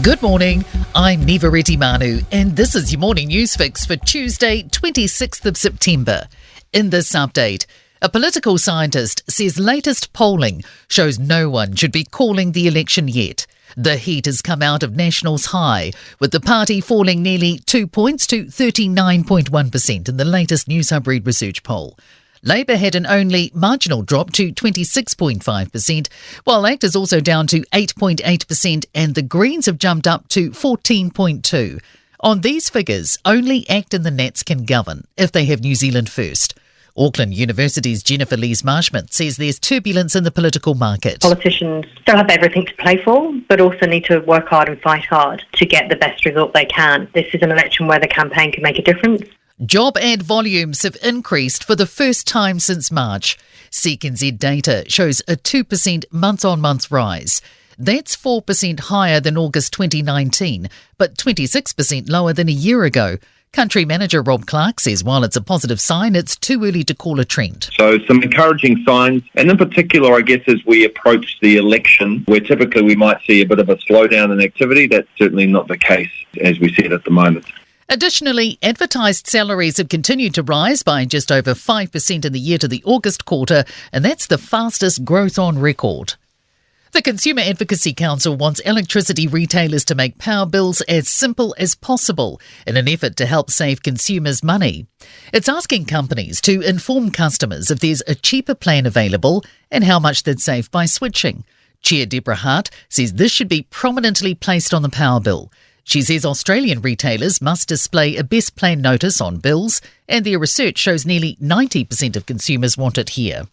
Good morning, I'm Nivareti Manu, and this is your morning news fix for Tuesday, 26th of September. In this update, a political scientist says latest polling shows no one should be calling the election yet. The heat has come out of National's high, with the party falling nearly 2 points to 39.1% in the latest News Hub Read Research poll. Labour had an only marginal drop to 26.5%, while ACT is also down to 8.8% and the Greens have jumped up to 14.2%. On these figures, only ACT and the Nats can govern if they have New Zealand first. Auckland University's Jennifer Lees-Marshman says there's turbulence in the political market. Politicians still have everything to play for, but also need to work hard and fight hard to get the best result they can. This is an election where the campaign can make a difference. Job ad volumes have increased for the first time since March. SeekNZ data shows a 2% month-on-month rise. That's 4% higher than August 2019, but 26% lower than a year ago. Country manager Rob Clark says while it's a positive sign, it's too early to call a trend. So some encouraging signs, and in particular, I guess, as we approach the election, where typically we might see a bit of a slowdown in activity, that's certainly not the case as we see it at the moment. Additionally, advertised salaries have continued to rise by just over 5% in the year to the August quarter, and that's the fastest growth on record. The Consumer Advocacy Council wants electricity retailers to make power bills as simple as possible in an effort to help save consumers money. It's asking companies to inform customers if there's a cheaper plan available and how much they'd save by switching. Chair Deborah Hart says this should be prominently placed on the power bill. She says Australian retailers must display a best plan notice on bills, and their research shows nearly 90% of consumers want it here.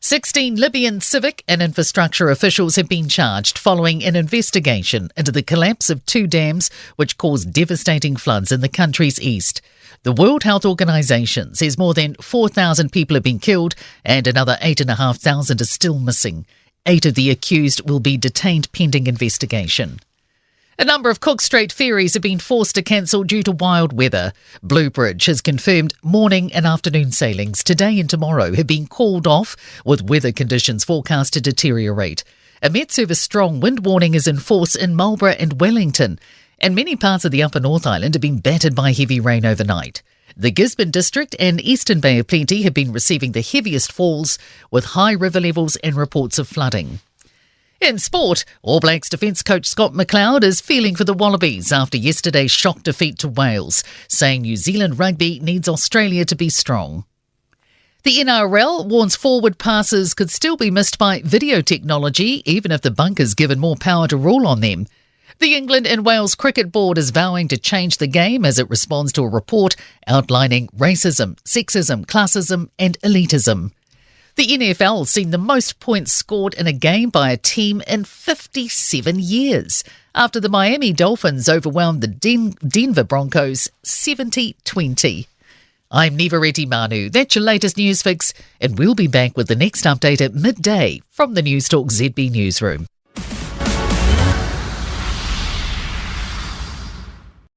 16 Libyan civic and infrastructure officials have been charged following an investigation into the collapse of two dams which caused devastating floods in the country's east. The World Health Organization says more than 4,000 people have been killed and another 8,500 are still missing. 8 of the accused will be detained pending investigation. A number of Cook Strait ferries have been forced to cancel due to wild weather. Bluebridge has confirmed morning and afternoon sailings today and tomorrow have been called off, with weather conditions forecast to deteriorate. A Met Service strong wind warning is in force in Marlborough and Wellington, and many parts of the Upper North Island have been battered by heavy rain overnight. The Gisborne District and Eastern Bay of Plenty have been receiving the heaviest falls, with high river levels and reports of flooding. In sport, All Blacks defence coach Scott McLeod is feeling for the Wallabies after yesterday's shock defeat to Wales, saying New Zealand rugby needs Australia to be strong. The NRL warns forward passes could still be missed by video technology, even if the bunker's given more power to rule on them. The England and Wales Cricket Board is vowing to change the game as it responds to a report outlining racism, sexism, classism and elitism. The NFL's seen the most points scored in a game by a team in 57 years, after the Miami Dolphins overwhelmed the Denver Broncos 70-20. I'm Nivareti Manu. That's your latest news fix, and we'll be back with the next update at midday from the Newstalk ZB newsroom.